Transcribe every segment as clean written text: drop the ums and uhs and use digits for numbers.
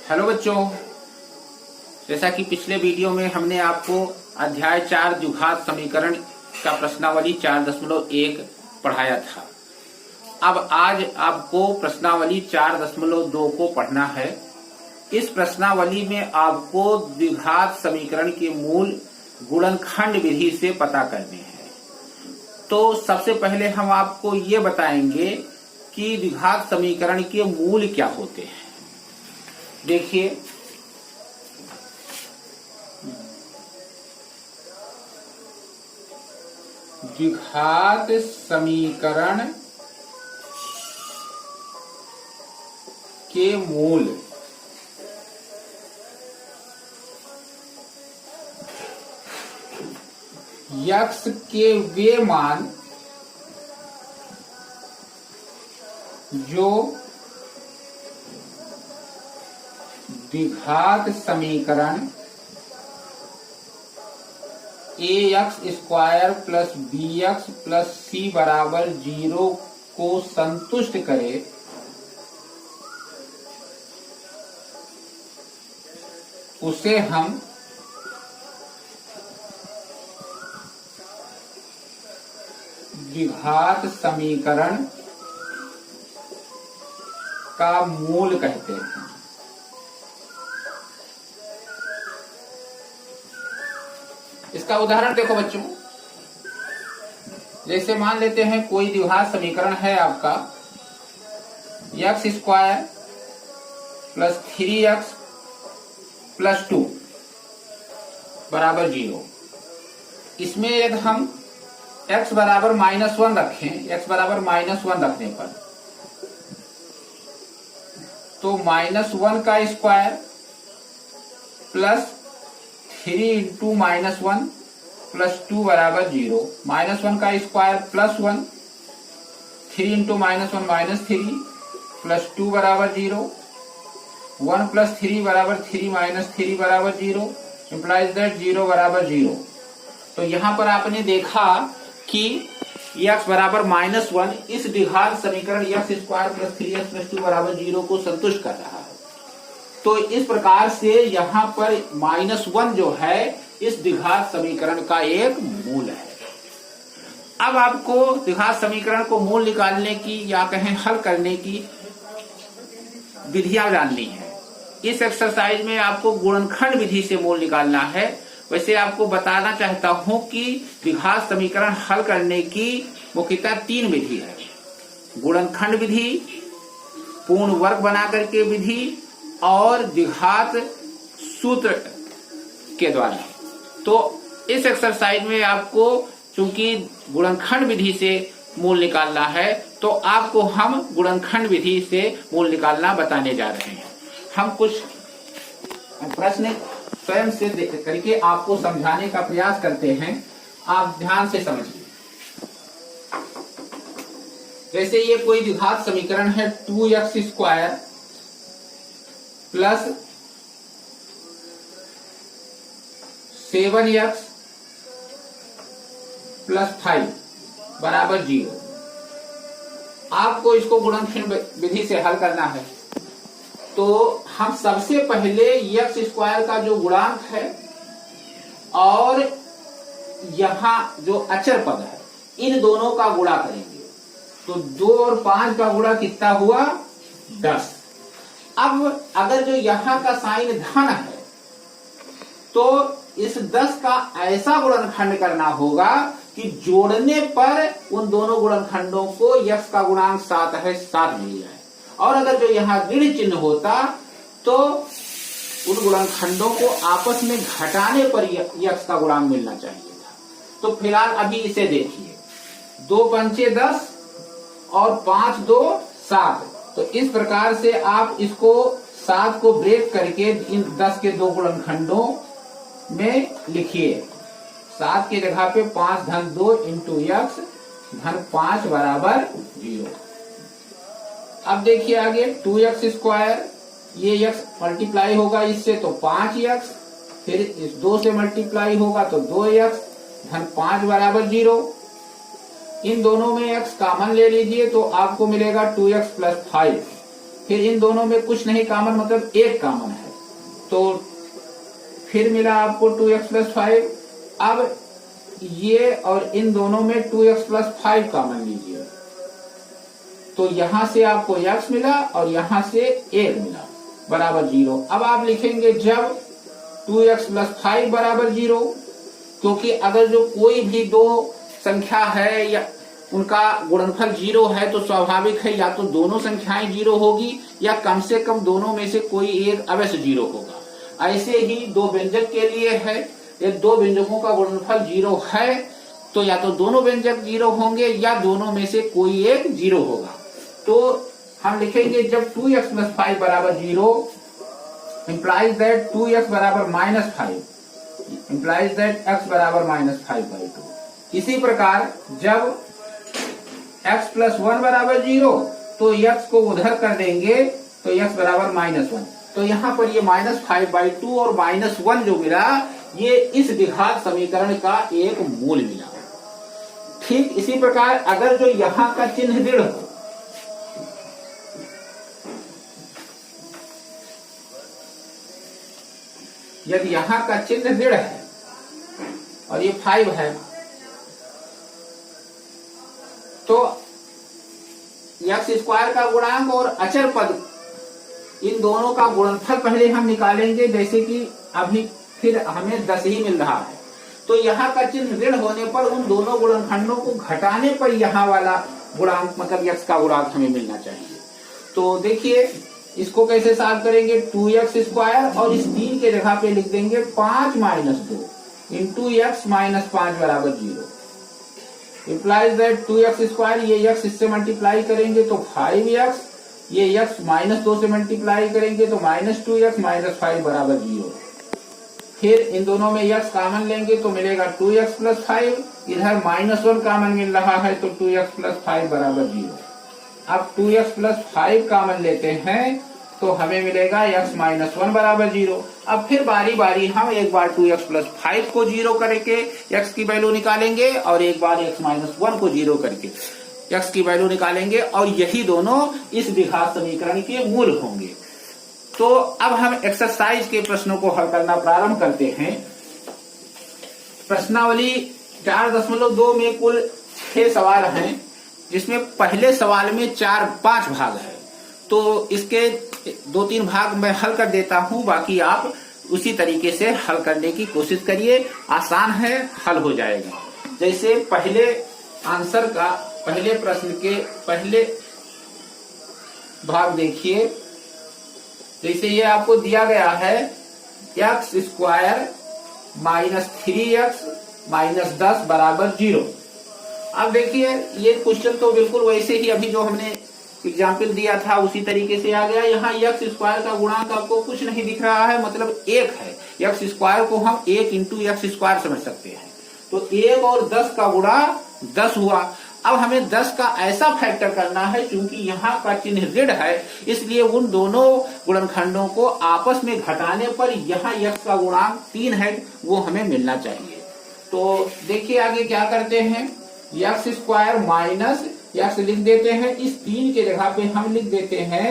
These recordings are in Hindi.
हेलो बच्चों, जैसा कि पिछले वीडियो में हमने आपको अध्याय 4 द्विघात समीकरण का प्रश्नावली 4.1 पढ़ाया था। अब आज आपको प्रश्नावली 4.2 को पढ़ना है। इस प्रश्नावली में आपको द्विघात समीकरण के मूल गुणनखंड विधि से पता करने हैं। तो सबसे पहले हम आपको ये बताएंगे कि द्विघात समीकरण के मूल क्या होते हैं। देखिए, द्विघात समीकरण के मूल x के वे मान जो द्विघात समीकरण ax² plus bx plus c बराबर 0 को संतुष्ट करे, उसे हम द्विघात समीकरण का मूल कहते हैं। इसका उदाहरण देखो बच्चों, जैसे मान लेते हैं कोई द्विघात समीकरण है आपका x² प्लस 3x प्लस 2 बराबर 0। इसमें यदि हम x बराबर -1 रखें, x बराबर -1 रखने पर तो -1 का स्क्वायर प्लस 3 इंटू -1 प्लस 2 बराबर 0। -1 का स्क्वायर प्लस 1, 3 इंटू -1 -3 प्लस 2 बराबर 0। 1 प्लस 3 बराबर 3 माइनस 3 बराबर 0, इंप्लाइज दैट 0 बराबर 0। तो यहां पर आपने देखा कि x बराबर -1 इस द्विघात समीकरण x² प्लस 3x प्लस 2 बराबर 0 को संतुष्ट कर रहा है। तो इस प्रकार से यहाँ पर -1 जो है इस द्विघात समीकरण का एक मूल है। अब आपको द्विघात समीकरण को मूल निकालने की या कहें हल करने की विधियां जाननी है। इस एक्सरसाइज में आपको गुणनखंड विधि से मूल निकालना है। वैसे आपको बताना चाहता हूं कि द्विघात समीकरण हल करने की मुख्यतः 3 विधि है: गुणनखंड विधि, पूर्ण वर्ग बना करके विधि और द्विघात सूत्र के द्वारा। तो इस एक्सरसाइज में आपको चूंकि गुणनखंड विधि से मूल निकालना है, तो आपको हम गुणनखंड विधि से मूल निकालना बताने जा रहे हैं। हम कुछ प्रश्न स्वयं से करके आपको समझाने का प्रयास करते हैं, आप ध्यान से समझिए। जैसे ये कोई द्विघात समीकरण है 2x² प्लस 7x प्लस 5 बराबर 0। आपको इसको गुणनखंड विधि से हल करना है। तो हम सबसे पहले x² का जो गुणांक है और यहां जो अचर पद है, इन दोनों का गुणा करेंगे। तो 2 और 5 का गुणा कितना हुआ? 10। अब अगर जो यहां का साइन धन है तो इस 10 का ऐसा गुणनखंड करना होगा कि जोड़ने पर उन दोनों गुणनखंडों को x का गुणांक 7 है 7 मिल जाए। और अगर जो यहां ऋण चिन्ह होता तो उन गुणनखंडों को आपस में घटाने पर x का गुणांक मिलना चाहिए था। तो फिलहाल अभी इसे देखिए, 2 पंचे 10 और 5 2 7। तो इस प्रकार से आप इसको 7 को ब्रेक करके इन 10 के 2 गुणनखंडों में लिखिए। 7 की जगह पे 5 धन 2 इंटू x धन 5 बराबर 0। अब देखिए आगे 2x², ये x मल्टीप्लाई होगा इससे तो 5x, फिर इस 2 से मल्टीप्लाई होगा तो 2x धन 5 बराबर 0। इन दोनों में x कॉमन ले लीजिए तो आपको मिलेगा 2x प्लस 5। फिर इन दोनों में कुछ नहीं कॉमन, मतलब एक कॉमन है, तो फिर मिला आपको 2x प्लस 5। अब ये और इन दोनों में 2x प्लस 5 कॉमन लीजिए, तो यहां से आपको x मिला और यहां से 1 मिला बराबर 0। अब आप लिखेंगे जब 2x प्लस 5 बराबर 0, क्योंकि अगर जो कोई भी दो संख्या है या उनका गुणनफल 0 है तो स्वाभाविक है या तो दोनों संख्याएं 0 होगी या कम से कम दोनों में से कोई एक अवश्य 0 होगा। ऐसे ही दो व्यंजक के लिए है, ये दो व्यंजकों का गुणनफल 0 है तो या तो दोनों व्यंजक 0 होंगे या दोनों में से कोई एक 0 होगा। तो हम लिखेंगे जब 2x प्लस 5 बराबर 0 implies that 2x बराबर माइनस 5 implies that x बराबर माइनस 5/2। इसी प्रकार जब x प्लस 1 बराबर 0 तो x को उधर कर देंगे तो x बराबर माइनस 1। तो यहाँ पर ये माइनस 5/2 और माइनस 1 जो मिला ये इस द्विघात समीकरण का एक मूल मिला। ठीक इसी प्रकार अगर जो यहाँ का चिन्ह दृढ़ हो, यदि यहां का चिन्ह दृढ़ है और ये 5 है तो एक्स स्क्वायर का गुणांक और अचर पद इन दोनों का गुणनफल पहले हम निकालेंगे, जैसे कि अभी फिर हमें 10 ही मिल रहा है। तो यहाँ का चिन्ह ऋण होने पर उन दोनों गुणनखंडों को घटाने पर यहाँ वाला गुणांक मतलब एक्स का गुणांक हमें मिलना चाहिए। तो देखिए इसको कैसे सॉल्व करेंगे, 2x स्क्वायर और इस 3 के जगह पे लिख देंगे 5 माइनस 2 इंटू एक्स माइनस 5 बराबर 0। इम्प्लाइज दैट 2x स्क्वायर, ये x इससे मल्टीप्लाई करेंगे तो 5x, ये x माइनस 2 से मल्टीप्लाई करेंगे तो माइनस 2x माइनस 5 बराबर 0। फिर इन दोनों में x कॉमन लेंगे तो मिलेगा 2x प्लस 5, इधर माइनस 1 कॉमन मिल रहा है तो 2x प्लस 5 बराबर 0। अब 2x प्लस 5 कॉमन लेते हैं तो हमें मिलेगा x माइनस 1 बराबर 0। अब फिर बारी बारी हम एक बार 2x प्लस 5 को 0 करके x की वैल्यू निकालेंगे और एक बार x माइनस 1 को 0 करके x की वैल्यू निकालेंगे और यही दोनों इस द्विघात समीकरण के मूल होंगे। तो अब हम एक्सरसाइज के प्रश्नों को हल करना प्रारंभ करते हैं। प्रश्नावली 4.2 में कुल 6 सवाल हैं, जिसमें पहले सवाल में 4-5 भाग है। तो इसके 2-3 भाग मैं हल कर देता हूं, बाकी आप उसी तरीके से हल करने की कोशिश करिए, आसान है, हल हो जाएगा। जैसे पहले आंसर का पहले प्रश्न के पहले भाग देखिए, जैसे ये आपको दिया गया है x square minus 3x minus 10 बराबर 0। अब देखिए ये क्वेश्चन तो बिल्कुल वैसे ही अभी जो हमने एग्जाम्पल दिया था उसी तरीके से आ गया। यहाँ एक्स स्क्वायर का गुणांक आपको कुछ नहीं दिख रहा है, मतलब 1 है। एक्स स्क्वायर को हम 1 इंटू एक्स स्क्वायर समझ सकते हैं। तो 1 और 10 का गुणा 10 हुआ। अब हमें 10 का ऐसा फैक्टर करना है, क्योंकि यहाँ का चिन्ह ऋण है, इसलिए उन दोनों गुणनखंडों को आपस में घटाने पर यहाँ x का गुणांक 3 है, वो हमें मिलना चाहिए। तो देखिए आगे क्या करते हैं, एक्स स्क्वायर माइनस एक्स लिख देते हैं, इस 3 के जगह पे हम लिख देते हैं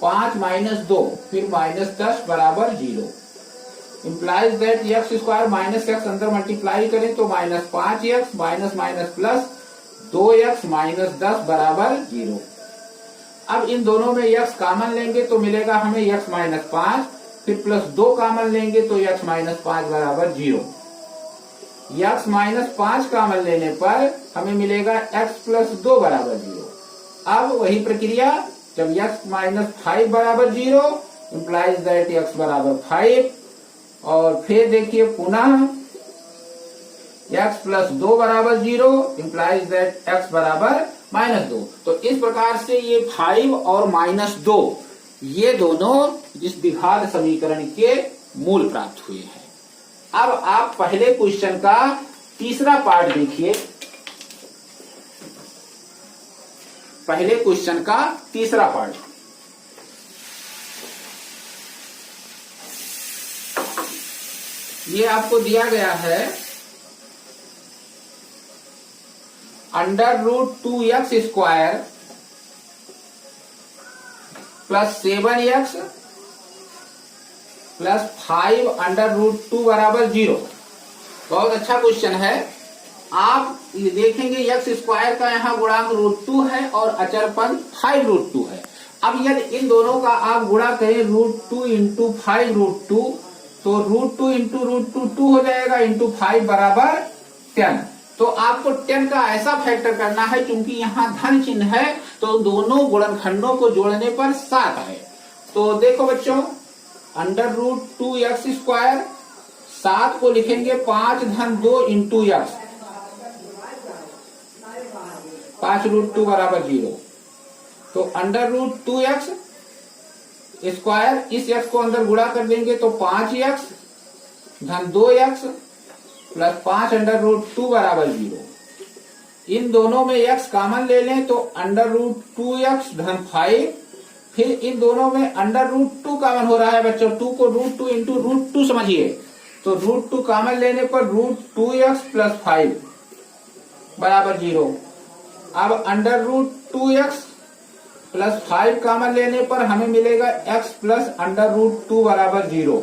5 माइनस 2 फिर माइनस 10 बराबर 0। Implies that x square minus x अंदर मल्टीप्लाई करें तो minus 5x minus minus plus 2x minus 10 बराबर 0। अब इन दोनों में x कॉमन लेंगे तो मिलेगा हमें x माइनस 5, फिर प्लस 2 कॉमन लेंगे तो x माइनस 5 बराबर 0। x माइनस 5 कॉमन लेने पर हमें मिलेगा x प्लस 2 बराबर 0। अब वही प्रक्रिया, जब x माइनस 5 बराबर 0 इम्प्लाइज दैट x बराबर 5, और फिर देखिए पुनः x प्लस 2 बराबर 0 इम्प्लाइज दैट x बराबर माइनस 2। तो इस प्रकार से ये 5 और माइनस 2 ये दोनों इस द्विघात समीकरण के मूल प्राप्त हुए हैं। अब आप पहले क्वेश्चन का तीसरा पार्ट देखिए। पहले क्वेश्चन का तीसरा पार्ट, ये आपको दिया गया है under root 2x square plus 7x plus 5√2 बराबर 0। बहुत अच्छा क्वेश्चन है। आप ये देखेंगे x स्क्वायर का यहाँ गुणांक √2 है और अचर पद 5√2 है। अब यदि इन दोनों का आप गुणा करें √2 इंटू 5√2 तो √2 इंटू √2 2 हो जाएगा, इंटू 5 बराबर 10। तो आपको 10 का ऐसा फैक्टर करना है, क्योंकि यहाँ धन चिन्ह है तो दोनों गुणनखंडों को जोड़ने पर 7 है। तो देखो बच्चों, √2x², 7 को लिखेंगे 5-2 इंटू x, 5√2 बराबर 0। तो √2x², इस x को अंदर गुणा कर देंगे तो 5x धन 2x प्लस 5√2 बराबर 0। इन दोनों में x कॉमन ले लें तो √2x धन 5, फिर इन दोनों में √2 कॉमन हो रहा है बच्चों, 2 को √2 इंटू √2 समझिए, तो √2 कॉमन लेने पर √2x प्लस 5 बराबर 0। अब √2x प्लस 5 कॉमन लेने पर हमें मिलेगा x प्लस √2 बराबर 0।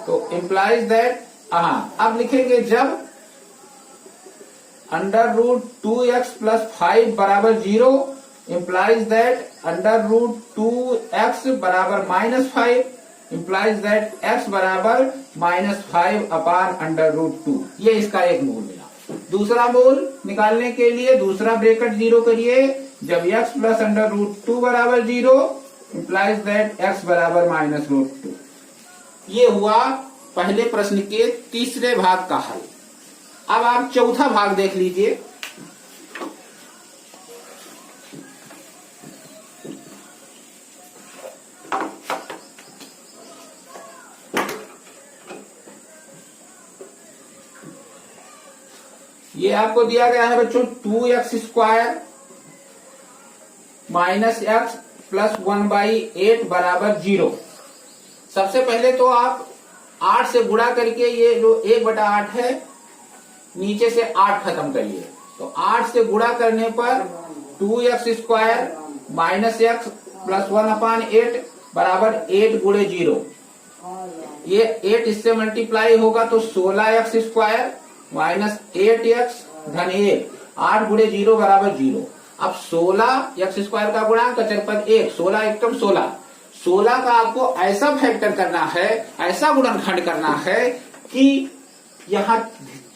तो इम्प्लाइज दैट, अब लिखेंगे जब √2x प्लस 5 बराबर 0 इम्प्लाइज दैट √2x बराबर -5 इम्प्लाइज दैट x बराबर -5 अपान √2। ये इसका एक मूल मिला। दूसरा मूल निकालने के लिए दूसरा ब्रैकेट 0 करिए। जब x प्लस √2 बराबर 0 इम्प्लाइज दैट x बराबर -√2। ये हुआ पहले प्रश्न के तीसरे भाग का हल। अब आप चौथा भाग देख लीजिए। ये आपको दिया गया है बच्चों 2x² माइनस x प्लस 1/8 बराबर 0। सबसे पहले तो आप 8 से गुणा करके ये जो 1/8 है नीचे से 8 खत्म करिए। तो 8 से गुणा करने पर 2x² माइनस x प्लस 1/8 बराबर 8 गुणे 0। ये 8 इससे मल्टीप्लाई होगा तो 16x² माइनस 8x धन 1, 8 गुणे 0 बराबर 0। अब 16x² का गुणांक अचर पद 1, 16 एकम 16। 16 का आपको ऐसा फैक्टर करना है, ऐसा गुणनखंड करना है कि यहाँ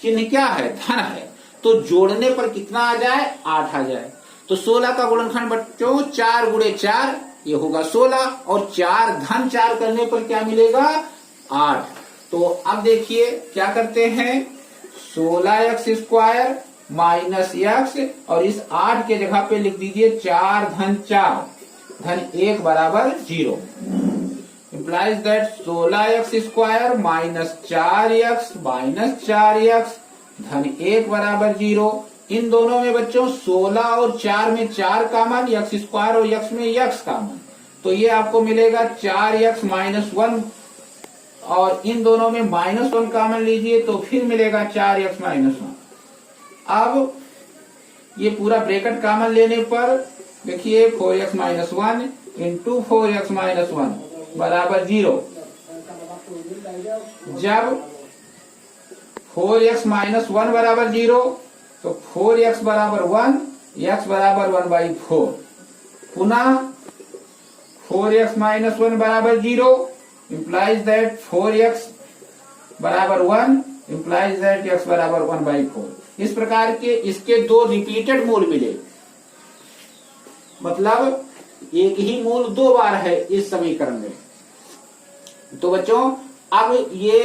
चिन्ह क्या है, धन है, तो जोड़ने पर कितना आ जाए, 8 आ जाए। तो 16 का गुणनखंड बच्चों 4 गुणे 4 ये होगा 16, और 4 धन 4 करने पर क्या मिलेगा, 8। तो अब देखिए क्या करते हैं, 16x² माइनस x और इस 8 के जगह पे लिख दीजिए 4 धन 4 धन 1 बराबर 0। Implies that 16x² minus 4x minus 4x धन 1 बराबर 0। इन दोनों में बच्चों 16 और 4 में 4 कॉमन, x² और x में x कॉमन, तो ये आपको मिलेगा 4x माइनस 1, और इन दोनों में -1 कॉमन लीजिए तो फिर मिलेगा 4x माइनस 1। अब ये पूरा ब्रैकेट कॉमन लेने पर देखिए 4x minus 1 into 4x minus 1 बराबर 0। जब 4x माइनस 1 बराबर 0 तो 4x बराबर 1, x बराबर 1/4। पुनः 4x माइनस 1 बराबर 0 इम्प्लाइज दैट 4x बराबर 1 इम्प्लाइज दैट x बराबर 1/4। इस प्रकार के इसके 2 रिपीटेड मूल मिले, मतलब एक ही मूल 2 बार है इस समीकरण में। तो बच्चों अब ये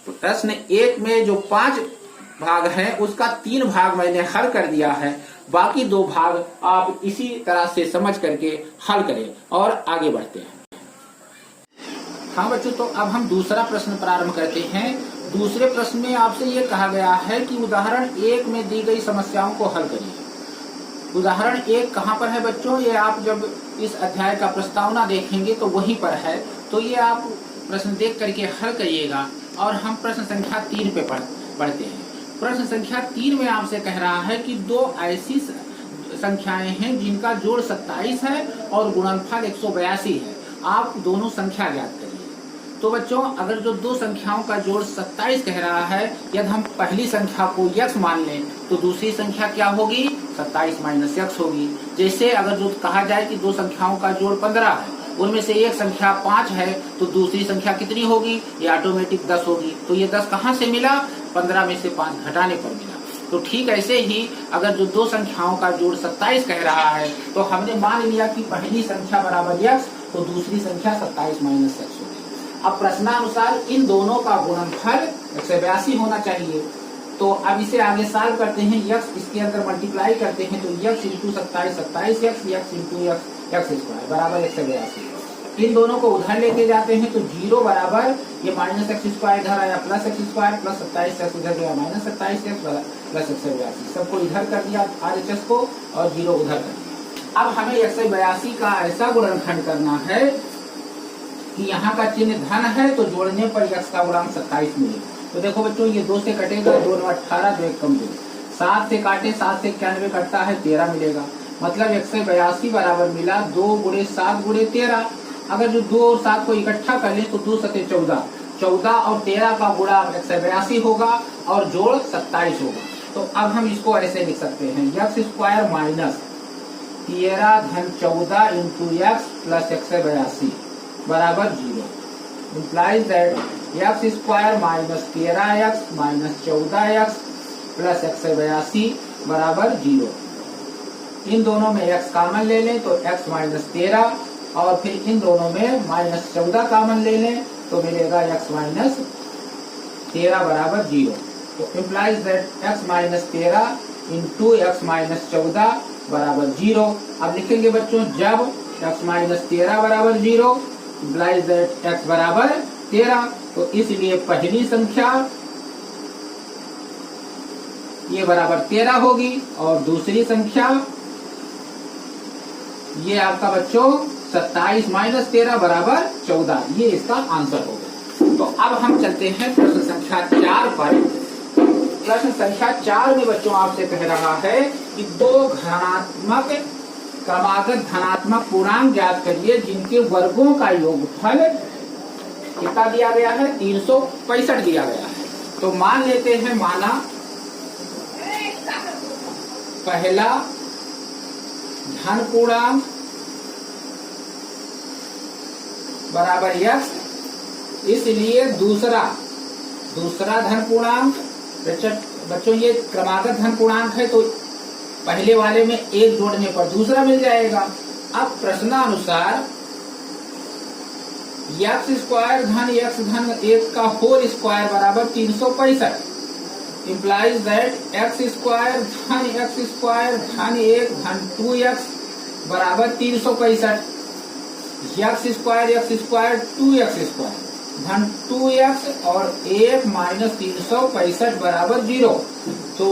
प्रश्न 1 में जो 5 भाग हैं उसका 3 भाग मैंने हल कर दिया है, बाकी 2 भाग आप इसी तरह से समझ करके हल करें और आगे बढ़ते हैं। हाँ बच्चों, तो अब हम दूसरा प्रश्न प्रारंभ करते हैं। दूसरे प्रश्न में आपसे ये कहा गया है कि उदाहरण 1 में दी गई समस्याओं को हल करिए। उदाहरण 1 कहाँ पर है बच्चों, ये आप जब इस अध्याय का प्रस्तावना देखेंगे तो वहीं पर है, तो ये आप प्रश्न देख करके हल करिएगा। और हम प्रश्न संख्या 3 पे बढ़ते हैं। प्रश्न संख्या 3 में आपसे कह रहा है कि 2 ऐसी संख्याएं हैं जिनका जोड़ 27 है और गुणनफल 182 है। आप दोनों संख्या ज्ञात करिए। तो बच्चों, अगर जो दो संख्याओं का जोड़ 27 कह रहा है, यदि हम पहली संख्या को x मान लें तो दूसरी संख्या क्या होगी? 27 माइनस x होगी। जैसे अगर जो कहा जाए कि दो संख्याओं का जोड़ 15 है, उनमें से एक संख्या 5 है, तो दूसरी संख्या कितनी होगी? ये ऑटोमेटिक 10 होगी। तो ये 10 कहाँ से मिला? 15 में से 5 घटाने पर मिला। तो ठीक ऐसे ही अगर जो दो संख्याओं का जोड़ 27 कह रहा है, तो हमने मान लिया कि पहली संख्या बराबर x, तो दूसरी संख्या 27 माइनस x होगी। अब प्रश्नानुसार इन दोनों का गुणनफल 182 होना चाहिए। तो अब इसे आगे सॉल्व करते हैं, x इसके अंदर मल्टीप्लाई करते हैं, तो x into 27 27x, x into x square बराबर 182। इन दोनों को उधर लेके जाते हैं तो 0 बराबर ये माइनस एक्स स्क्वायर इधर आया plus x square plus 27x इधर गया माइनस 27x प्लस 182। सबको इधर कर दिया RHS को और 0 उधर कर दिया। अब हमें 182 का ऐसा गुणनखंड करना है कि यहाँ का चिन्ह धन है, तो जोड़ने पर x का गुणांक 27 मिलेगा। तो देखो बच्चों, ये 2 से कटेगा, 2 9 18, 2 1 कम 2, 7 से काटे 7 से 91 कटता है 13 मिलेगा। मतलब 182 बराबर मिला 2 गुणे 7 गुणे 13। अगर जो 2 और 7 को इकट्ठा कर लें तो 2 सते 14, 14 और 13 का गुणा 182 होगा और जोड़ 27 होगा। तो अब हम इसको ऐसे लिख सकते हैं, x स्क्वायर माइनस 13 धन 14 इंटू x प्लस 182 बराबर 0 implies that x square minus 13x minus 14x plus 182 बराबर 0। इन दोनों में x कॉमन ले लें तो x माइनस 13 और फिर इन दोनों में माइनस 14 कॉमन ले लें तो मिलेगा x माइनस 13 बराबर 0। तो implies that x minus 13 into x minus 14 बराबर 0। अब लिखेंगे बच्चों, जब x माइनस 13 बराबर 0 implies that x बराबर 13, तो इसलिए पहली संख्या ये बराबर 13 होगी और दूसरी संख्या ये आपका बच्चों 27 माइनस 13 बराबर 14। ये इसका आंसर होगा। तो अब हम चलते हैं प्रश्न संख्या 4 पर। प्रश्न संख्या 4 में बच्चों आपसे कह रहा है कि दो घनात्मक क्रमागत धनात्मक पूर्णांक ज्ञात करिए जिनके वर्गों का योगफल कितना दिया गया है? 365 दिया गया है। तो मान लेते हैं, माना पहला धन पूर्णांक बराबर x, इसलिए दूसरा धन पूर्णांक। बच्चों ये क्रमागत धन पूर्णांक है तो पहले वाले में एक जोड़ने पर दूसरा मिल जाएगा। अब प्रश्नानुसार x स्क्वायर धन x धन 1 का होल स्क्वायर बराबर 365 implies that x स्क्वायर धन x स्क्वायर धन 1 धन 2x बराबर 365। x स्क्वायर 2x स्क्वायर धन 2x और 1 माइनस 365 बराबर 0। तो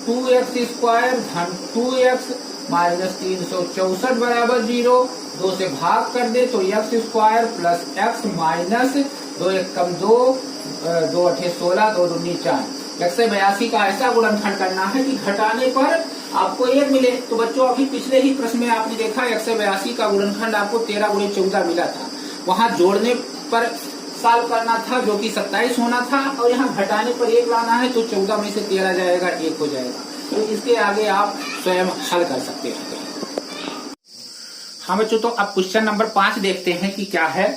2x स्क्वायर धन 2x माइनस 364 बराबर 0। 2 से भाग कर दे तो x square plus x minus 2 1 कम 2, 2 8 16, 2 2 4। 182 का ऐसा गुणनखंड करना है कि घटाने पर आपको 1 मिले। तो बच्चों अभी पिछले ही प्रश्न में आपने देखा 182 का गुणनखंड आपको 13 गुणे 14 मिला था। वहां जोड़ने पर सॉल्व करना था जो कि 27 होना था, और यहाँ घटाने पर 1 लाना है तो 14 में से 13 जाएगा 1 हो जाएगा। तो इसके आगे आप स्वयं हल कर सकते हैं। हाँ बच्चों, तो अब क्वेश्चन नंबर 5 देखते हैं कि क्या है।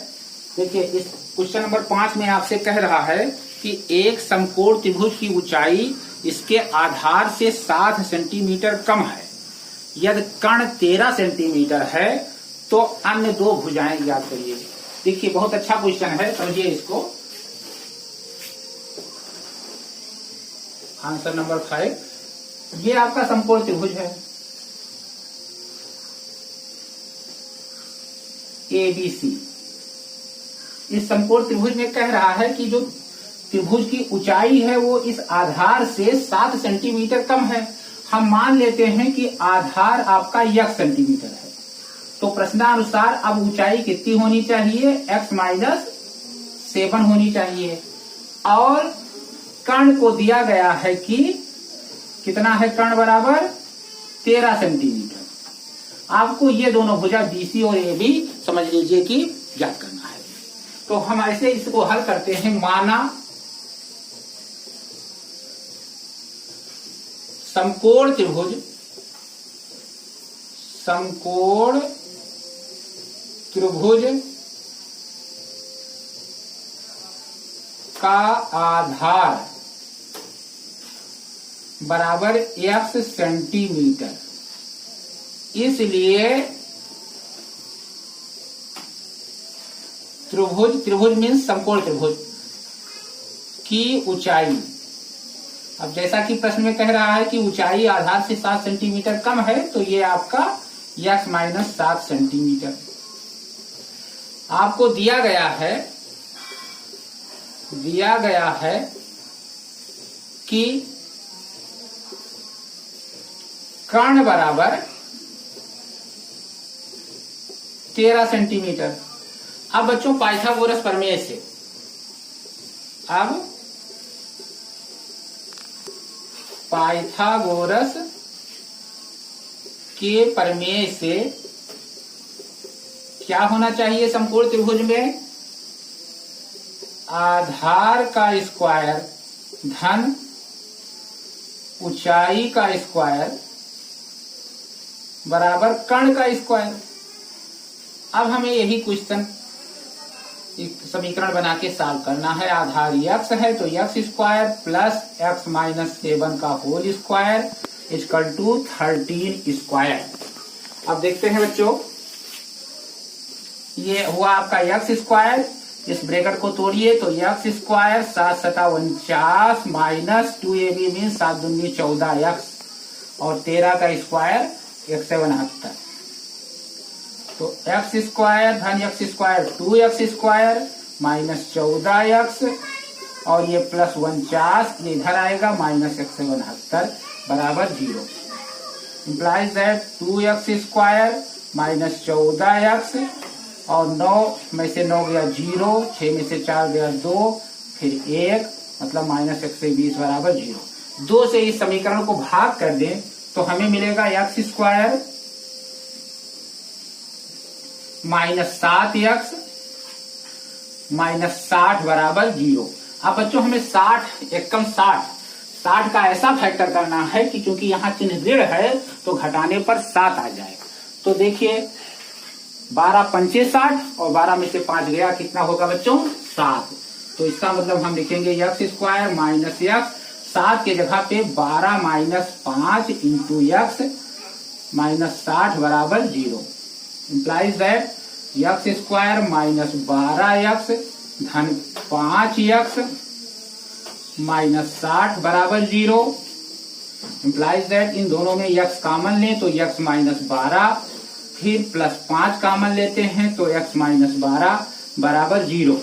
देखिए, इस क्वेश्चन नंबर 5 में आपसे कह रहा है कि एक समकोण त्रिभुज की ऊंचाई इसके आधार से 7 सेंटीमीटर कम है। यदि कर्ण 13 सेंटीमीटर है तो अन्य दो भुजाएं ज्ञात करिए। देखिए, बहुत अच्छा क्वेश्चन है, समझिए इसको। आंसर नंबर 5, ये आपका समकोण त्रिभुज है ABC। इस समकोण त्रिभुज में कह रहा है कि जो त्रिभुज की ऊंचाई है वो इस आधार से 7 सेंटीमीटर कम है। हम मान लेते हैं कि आधार आपका x सेंटीमीटर है। तो प्रश्नानुसार अब ऊंचाई कितनी होनी चाहिए? x माइनस 7 होनी चाहिए। और कर्ण को दिया गया है कि कितना है? कर्ण बराबर 13 सेंटीमीटर। आपको ये दोनों भुजा BC और AB समझ लीजिए कि ज्ञात करना है। तो हम ऐसे इसको हल करते हैं। माना समकोण त्रिभुज का आधार बराबर x सेंटीमीटर, इसलिए त्रिभुज मीन्स समकोण त्रिभुज की ऊंचाई। अब जैसा कि प्रश्न में कह रहा है कि ऊंचाई आधार से 7 सेंटीमीटर कम है, तो ये आपका x माइनस 7 सेंटीमीटर आपको दिया गया है कि कर्ण बराबर 13 सेंटीमीटर। अब बच्चों पाइथागोरस प्रमेय से, अब पाइथागोरस के प्रमेय से क्या होना चाहिए समकोण त्रिभुज में? आधार का स्क्वायर धन ऊंचाई का स्क्वायर बराबर कर्ण का स्क्वायर। अब हमें यही क्वेश्चन समीकरण बना के सॉल्व करना है। आधार x है तो x square plus x minus 7 का whole square equal to 13 square. अब देखते हैं बच्चों, ये हुआ आपका x स्क्वायर, इस ब्रैकेट को तोड़िए तो x स्क्वायर 7 सता 49 माइनस 2ab मीन 7 दूनी 14x और 13 का स्क्वायर 172। तो x स्क्वायर धन x square 2x square minus 14x और ये प्लस 49 ये इधर आएगा माइनस 172 बराबर 0। Implies that 2x square minus 14x और 9 में से 9 गया 0, 6 में से 4 गया 2, फिर 1 मतलब माइनस 120 बराबर 0। 2 से इस समीकरण को भाग कर दें तो हमें मिलेगा x square minus 7x minus 60 बराबर 0। अब बच्चों हमें 60 एकम 60 का ऐसा फैक्टर करना है कि क्योंकि यहाँ चिन्ह ऋण है तो घटाने पर 7 आ जाए। तो देखिए 12 पंचे 60 और 12 में से 5 गया, कितना होगा बच्चों? 7। तो इसका मतलब हम लिखेंगे x स्क्वायर माइनस x, 7 के जगह पे 12 माइनस 5 इंटू x माइनस 60 बराबर 0। Implies that x square minus 12x धन 5x माइनस 60 बराबर 0। इम्प्लाइज दैट इन दोनों में x कॉमन लें तो x माइनस 12, फिर प्लस 5 कॉमन लेते हैं तो x माइनस 12 बराबर 0।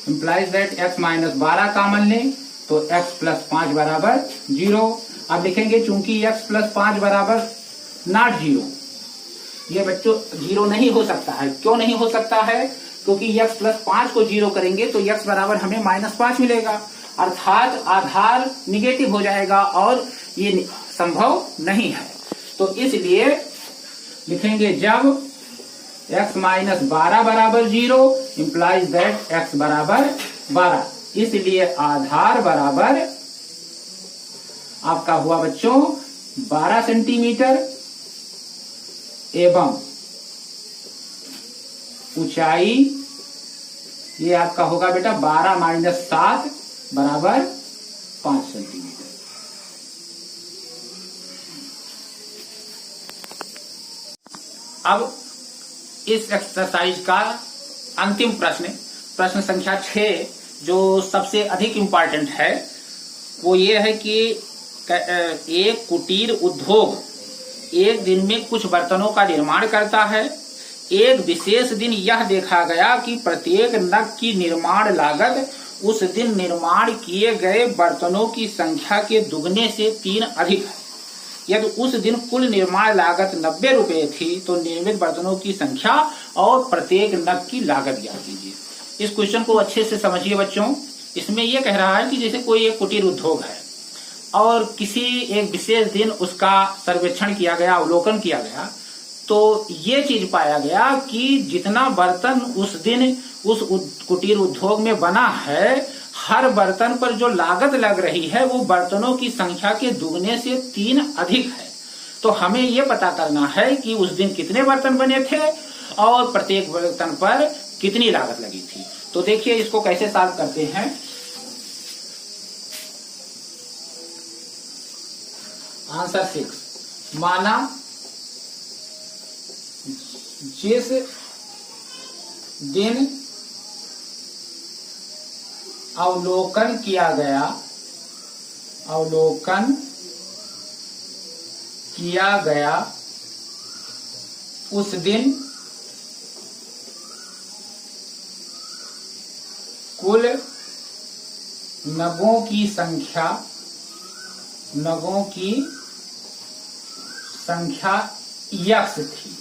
Implies that x minus 12 common लें तो x प्लस 5 बराबर 0। अब लिखेंगे चूंकि x प्लस 5 बराबर नॉट 0, ये बच्चों 0 नहीं हो सकता है। क्यों नहीं हो सकता है? क्योंकि x प्लस 5 को 0 करेंगे तो x बराबर हमें माइनस 5 मिलेगा, अर्थात आधार निगेटिव हो जाएगा और ये संभव नहीं है। तो इसलिए लिखेंगे जब x माइनस 12 बराबर 0 इंप्लाइज दैट x बराबर 12, इसलिए आधार बराबर आपका हुआ बच्चों 12 सेंटीमीटर एवं ऊंचाई ये आपका होगा बेटा 12 माइनस 7 बराबर 5 सेंटीमीटर। अब इस एक्सरसाइज का अंतिम प्रश्न संख्या 6 जो सबसे अधिक इम्पोर्टेंट है वो ये है कि एक कुटीर उद्योग एक दिन में कुछ बर्तनों का निर्माण करता है। एक विशेष दिन यह देखा गया कि प्रत्येक नग की निर्माण लागत उस दिन निर्माण किए गए बर्तनों की संख्या के दुगने से 3 अधिक है। यदि उस दिन कुल निर्माण लागत 90 रुपए थी तो निर्मित बर्तनों की संख्या और प्रत्येक नग की लागत ज्ञात कीजिए। इस क्वेश्चन को अच्छे से समझिए बच्चों। इसमें यह कह रहा है कि जैसे कोई एक कुटीर उद्योग है और किसी एक विशेष दिन उसका सर्वेक्षण किया गया, अवलोकन किया गया, तो ये चीज पाया गया कि जितना बर्तन उस दिन उस कुटीर उद्योग में बना है, हर बर्तन पर जो लागत लग रही है वो बर्तनों की संख्या के दुगने से 3 अधिक है। तो हमें ये पता करना है कि उस दिन कितने बर्तन बने थे और प्रत्येक बर्तन पर कितनी लागत लगी थी। तो देखिए इसको कैसे सॉल्व करते हैं। आंसर 6, माना जिस दिन अवलोकन किया गया उस दिन कुल नगों की संख्या यक्स थी।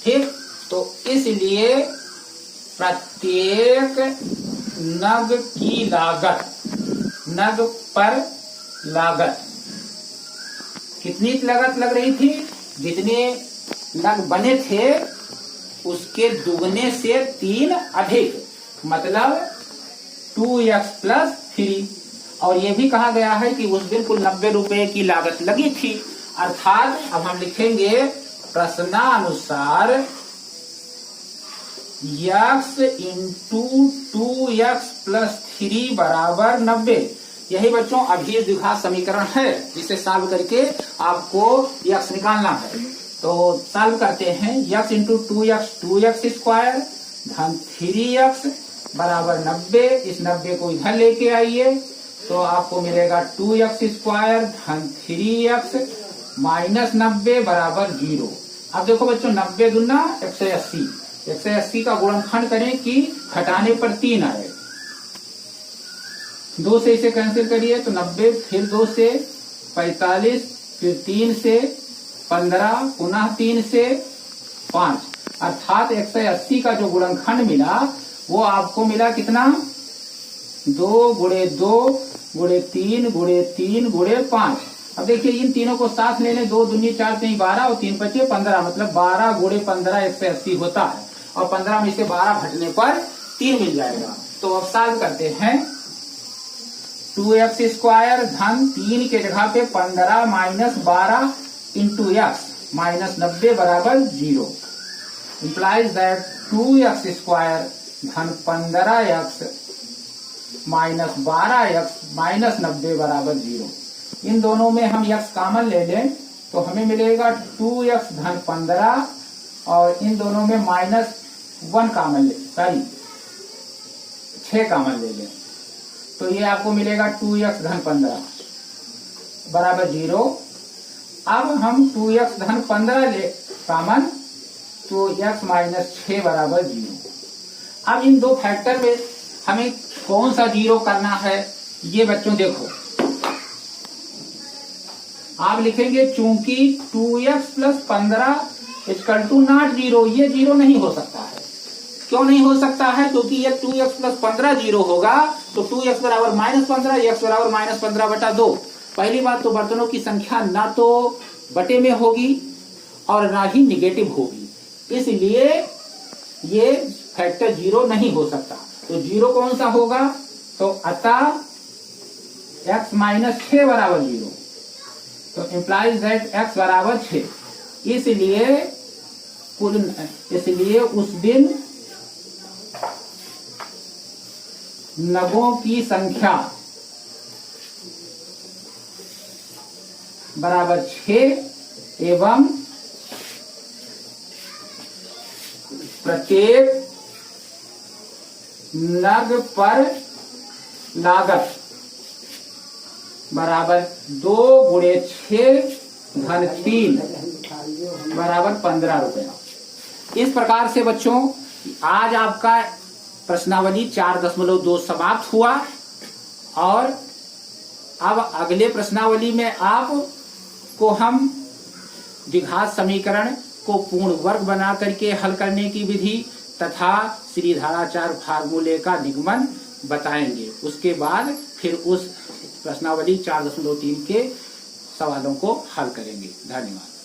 ठीक, तो इसलिए प्रत्येक नग की लागत, नग पर लागत कितनी लागत लग रही थी, जितने नग बने थे उसके दुगने से 3 अधिक, मतलब 2x + 3। और ये भी कहा गया है कि उस दिन कुल 90 रुपए की लागत लगी थी। अर्थात अब हम लिखेंगे प्रश्नानुसार x × 2x + 3 = 90। यही बच्चों अभिन्न द्विघात समीकरण है, जिसे सॉल्व करके आपको x निकालना है। तो सॉल्व करते हैं। x × 2x 2x² धन 3x = 90। इस 90 को इधर लेके आइए तो आपको मिलेगा 2x² धन 3x - 90 = 0। अब देखो बच्चों 90 दूना 180, 180 का गुणनखंड करें कि घटाने पर 3 आए। 2 से इसे कैंसिल करिए तो 90, फिर 2 से 45, फिर 3 से 15, पुनः 3 से 5, अर्थात 180 का जो गुणनखंड मिला वो आपको मिला कितना, 2 × 2 × 3 × 3 × 5। अब देखिए इन तीनों को साथ ले लें, 2 दूनी 4 3 12 और 3 5 15, मतलब 12 × 15 180 होता है। और 15 में से 12 घटने पर 3 मिल जाएगा। तो अब सॉल्व करते हैं। 2x² धन 3 के जगह पे 15 - 12 × x - 90 = 0। implies that 2x² धन 15x - 12x - 90 = 0। इन दोनों में हम x कॉमन ले लें तो हमें मिलेगा 2x धन 15 और इन दोनों में -1 कॉमन ले, 6 कॉमन ले लें तो ये आपको मिलेगा 2x धन 15 = 0। अब हम 2x धन 15 ले कॉमन तो x - 6 = 0। अब इन दो फैक्टर में हमें कौन सा 0 करना है, ये बच्चों देखो आप लिखेंगे चूंकि 2x + 15 = not 0, ये 0 नहीं हो सकता है। क्यों नहीं हो सकता है, क्योंकि ये 2x + 15 0 होगा तो 2x = -15, x = -15/2। पहली बात तो बर्तनों की संख्या ना तो बटे में होगी और ना ही निगेटिव होगी, इसलिए ये फैक्टर 0 नहीं हो सकता। तो 0 कौन सा होगा, तो अतः x - 6 = 0। तो implies that x = 6। इसलिए उस दिन नगों की संख्या बराबर 6 एवं प्रत्येक नग पर लागत बराबर 2 × 6 धन 3 = 15 रुपया। इस प्रकार से बच्चों आज आपका प्रश्नावली 4.2 समाप्त हुआ और अब अगले प्रश्नावली में आपको हम द्विघात समीकरण को पूर्ण वर्ग बना करके हल करने की विधि तथा श्रीधराचार्य फार्मूले का निगमन बताएंगे। उसके बाद फिर उस प्रश्नावली 4.3 के सवालों को हल करेंगे। धन्यवाद।